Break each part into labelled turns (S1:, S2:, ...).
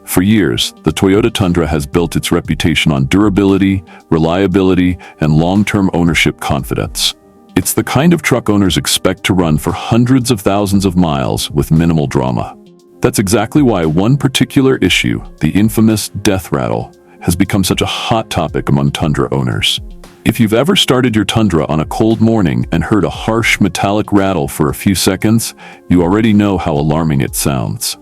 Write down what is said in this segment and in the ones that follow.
S1: For years, the Toyota Tundra has built its reputation on durability, reliability, and long-term ownership confidence. It's the kind of truck owners expect to run for hundreds of thousands of miles with minimal drama. That's exactly why one particular issue, the infamous death rattle, has become such a hot topic among Tundra owners. If you've ever started your Tundra on a cold morning and heard a harsh metallic rattle for a few seconds, you already know how alarming it sounds.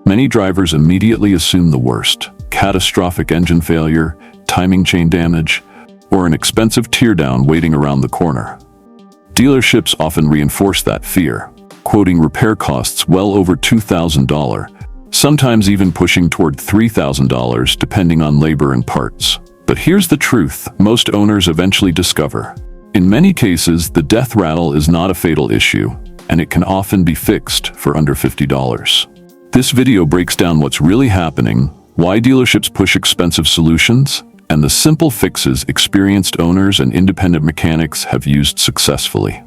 S1: Many drivers immediately assume the worst: catastrophic engine failure, timing chain damage, or an expensive teardown waiting around the corner. Dealerships often reinforce that fear, quoting repair costs well over $2,000, sometimes even pushing toward $3,000 depending on labor and parts. But here's the truth most owners eventually discover. In many cases, the death rattle is not a fatal issue, and it can often be fixed for under $50. This video breaks down what's really happening, why dealerships push expensive solutions, and the simple fixes experienced owners and independent mechanics have used successfully.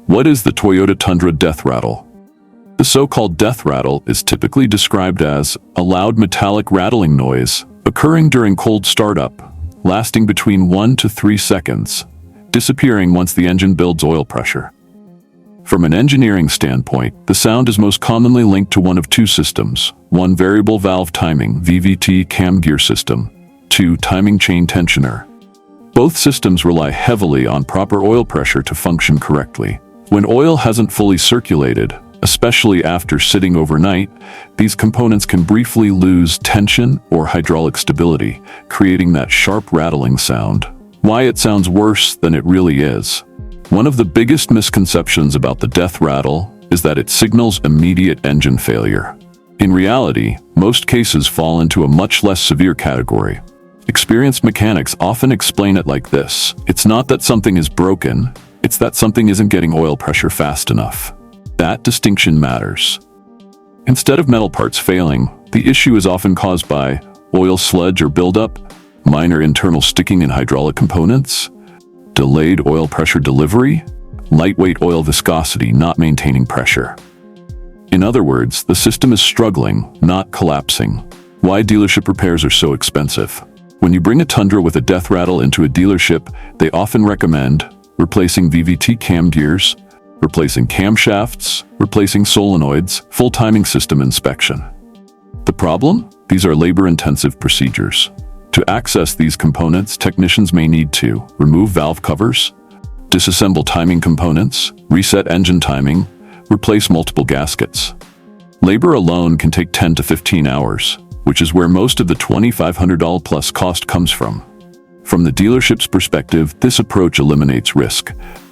S1: What is the Toyota Tundra death rattle? The so-called death rattle is typically described as a loud metallic rattling noise occurring during cold startup, lasting between 1 to 3 seconds, disappearing once the engine builds oil pressure. From an engineering standpoint, the sound is most commonly linked to one of two systems: one, variable valve timing (VVT) cam gear system; two, timing chain tensioner. Both systems rely heavily on proper oil pressure to function correctly. When oil hasn't fully circulated, especially after sitting overnight, these components can briefly lose tension or hydraulic stability, creating that sharp rattling sound. Why it sounds worse than it really is. One of the biggest misconceptions about the death rattle is that it signals immediate engine failure. In reality, most cases fall into a much less severe category. Experienced mechanics often explain it like this: it's not that something is broken, it's that something isn't getting oil pressure fast enough. That distinction matters. Instead of metal parts failing, the issue is often caused by oil sludge or buildup, minor internal sticking in hydraulic components, delayed oil pressure delivery, lightweight oil viscosity not maintaining pressure. In other words, the system is struggling, not collapsing. Why dealership repairs are so expensive? When you bring a Tundra with a death rattle into a dealership, they often recommend replacing VVT cam gears, replacing camshafts, replacing solenoids, full timing system inspection. The problem? These are labor-intensive procedures. To access these components, technicians may need to remove valve covers, disassemble timing components, reset engine timing, replace multiple gaskets. Labor alone can take 10 to 15 hours, which is where most of the $2,500 plus cost comes from. From the dealership's perspective, this approach eliminates risk,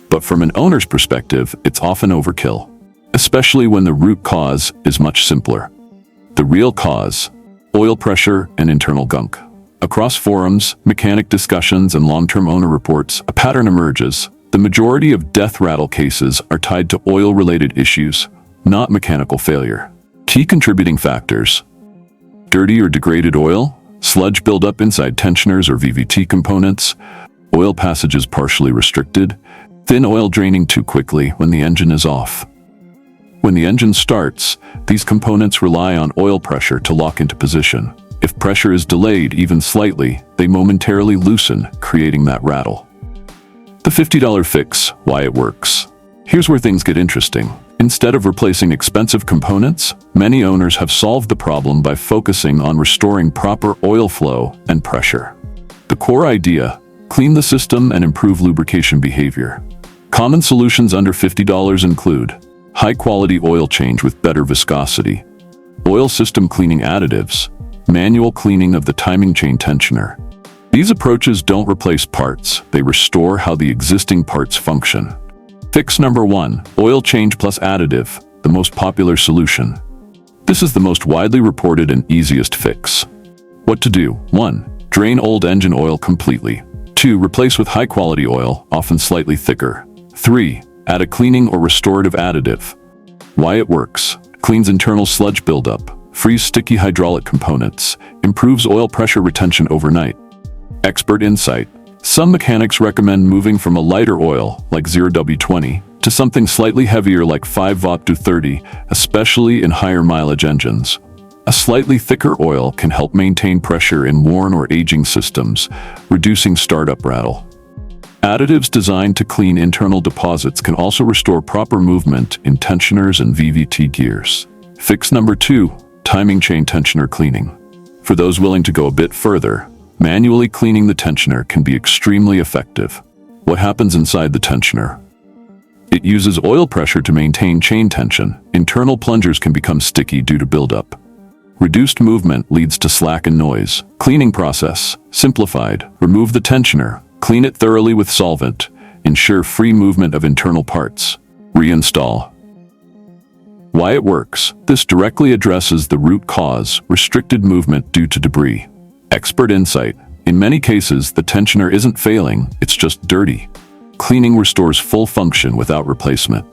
S1: but from an owner's perspective, it's often overkill, especially when the root cause is much simpler. The real cause: oil pressure and internal gunk. Across forums, mechanic discussions, and long-term owner reports, a pattern emerges. The majority of death rattle cases are tied to oil-related issues, not mechanical failure. Key contributing factors: dirty or degraded oil, sludge buildup inside tensioners or VVT components, oil passages partially restricted, thin oil draining too quickly when the engine is off. When the engine starts, these components rely on oil pressure to lock into position. If pressure is delayed even slightly, they momentarily loosen, creating that rattle. The $50 fix: why it works. Here's where things get interesting. Instead of replacing expensive components, many owners have solved the problem by focusing on restoring proper oil flow and pressure. The core idea: clean the system and improve lubrication behavior. Common solutions under $50 include high-quality oil change with better viscosity, oil system cleaning additives, manual cleaning of the timing chain tensioner. These approaches don't replace parts, they restore how the existing parts function. Fix number 1, oil change plus additive, the most popular solution. This is the most widely reported and easiest fix. What to do: 1. Drain old engine oil completely. 2. Replace with high-quality oil, often slightly thicker. 3. Add a cleaning or restorative additive. Why it works: cleans internal sludge buildup, frees sticky hydraulic components, improves oil pressure retention overnight. Expert insight: some mechanics recommend moving from a lighter oil, like 0W20, to something slightly heavier like 5 to 30, especially in higher mileage engines. A slightly thicker oil can help maintain pressure in worn or aging systems, reducing startup rattle. Additives designed to clean internal deposits can also restore proper movement in tensioners and VVT gears. Fix number 2, timing chain tensioner cleaning. For those willing to go a bit further, manually cleaning the tensioner can be extremely effective. What happens inside the tensioner? It uses oil pressure to maintain chain tension. Internal plungers can become sticky due to buildup. Reduced movement leads to slack and noise. Cleaning process. Simplified. Remove the tensioner. Clean it thoroughly with solvent. Ensure free movement of internal parts. Reinstall. Why it works. This directly addresses the root cause, restricted movement due to debris. Expert insight. In many cases, the tensioner isn't failing, it's just dirty. Cleaning restores full function without replacement.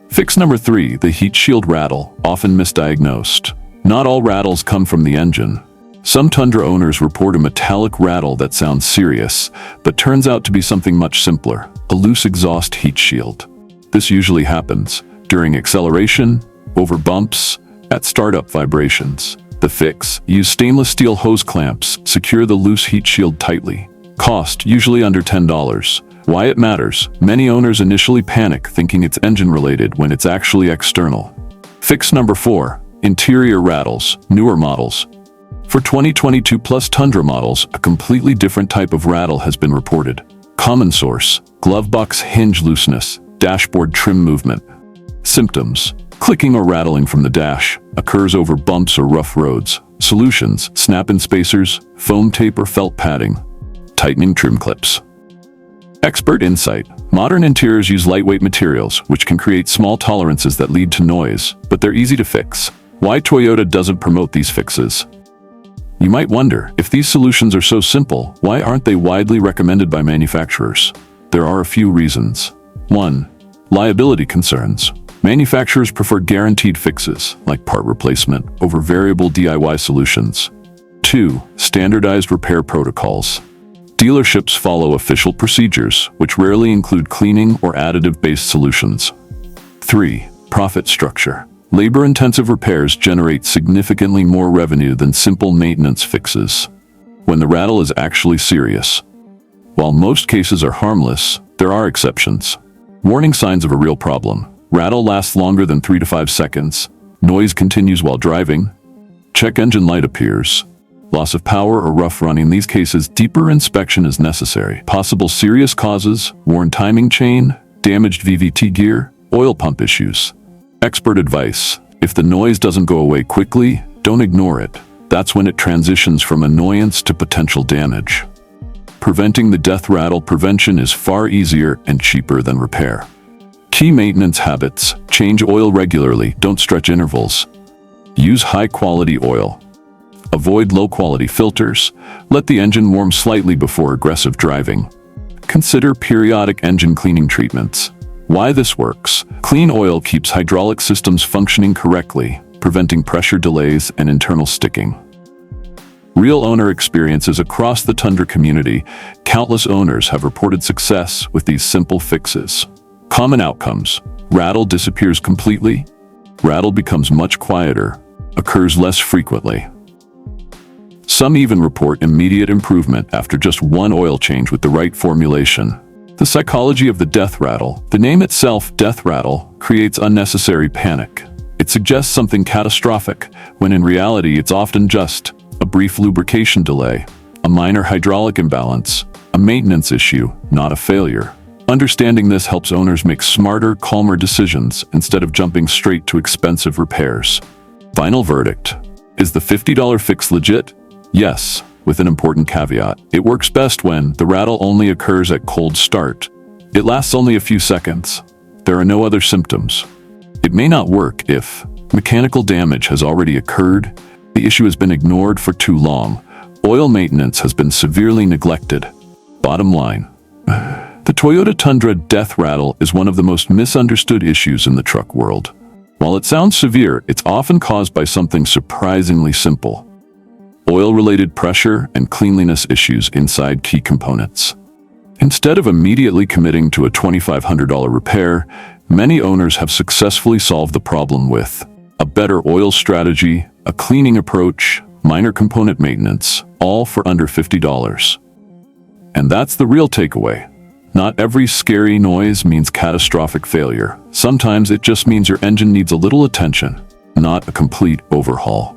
S1: Fix number 3, the heat shield rattle, often misdiagnosed. Not all rattles come from the engine. Some Tundra owners report a metallic rattle that sounds serious, but turns out to be something much simpler, a loose exhaust heat shield. This usually happens during acceleration, over bumps, at startup vibrations. The fix: use stainless steel hose clamps, secure the loose heat shield tightly. Cost: usually under $10. Why it matters: many owners initially panic thinking it's engine related when it's actually external. Fix number 4, interior rattles, newer models. For 2022 plus Tundra models, a completely different type of rattle has been reported. Common source: glove box hinge looseness, dashboard trim movement. Symptoms: clicking or rattling from the dash, occurs over bumps or rough roads. Solutions: snap-in spacers, foam tape or felt padding. Tightening trim clips. Expert insight: modern interiors use lightweight materials, which can create small tolerances that lead to noise, but they're easy to fix. Why Toyota doesn't promote these fixes? You might wonder, if these solutions are so simple, why aren't they widely recommended by manufacturers? There are a few reasons. 1. Liability concerns. Manufacturers prefer guaranteed fixes, like part replacement, over variable DIY solutions. 2. Standardized repair protocols. Dealerships follow official procedures, which rarely include cleaning or additive-based solutions. 3. Profit structure. Labor-intensive repairs generate significantly more revenue than simple maintenance fixes. When the rattle is actually serious. While most cases are harmless, there are exceptions. Warning signs of a real problem. Rattle lasts longer than 3 to 5 seconds. Noise continues while driving. Check engine light appears. Loss of power or rough running. In these cases, deeper inspection is necessary. Possible serious causes: worn timing chain, damaged VVT gear, oil pump issues. Expert advice: if the noise doesn't go away quickly, don't ignore it. That's when it transitions from annoyance to potential damage. Preventing the death rattle. Prevention is far easier and cheaper than repair. Key maintenance habits: change oil regularly, don't stretch intervals. Use high-quality oil. Avoid low-quality filters. Let the engine warm slightly before aggressive driving. Consider periodic engine cleaning treatments. Why this works: clean oil keeps hydraulic systems functioning correctly, preventing pressure delays and internal sticking. Real owner experiences across the Tundra community. Countless owners have reported success with these simple fixes. Common outcomes: rattle disappears completely. Rattle becomes much quieter, occurs less frequently. Some even report immediate improvement after just one oil change with the right formulation. The psychology of the death rattle. The name itself, death rattle, creates unnecessary panic. It suggests something catastrophic, when in reality it's often just a brief lubrication delay, a minor hydraulic imbalance, a maintenance issue, not a failure. Understanding this helps owners make smarter, calmer decisions instead of jumping straight to expensive repairs. Final verdict: is the $50 fix legit? Yes, with an important caveat. It works best when the rattle only occurs at cold start. It lasts only a few seconds. There are no other symptoms. It may not work if mechanical damage has already occurred, the issue has been ignored for too long, oil maintenance has been severely neglected. Bottom line: the Toyota Tundra death rattle is one of the most misunderstood issues in the truck world. While it sounds severe, it's often caused by something surprisingly simple: oil-related pressure and cleanliness issues inside key components. Instead of immediately committing to a $2,500 repair, many owners have successfully solved the problem with a better oil strategy, a cleaning approach, minor component maintenance, all for under $50. And that's the real takeaway. Not every scary noise means catastrophic failure. Sometimes it just means your engine needs a little attention, not a complete overhaul.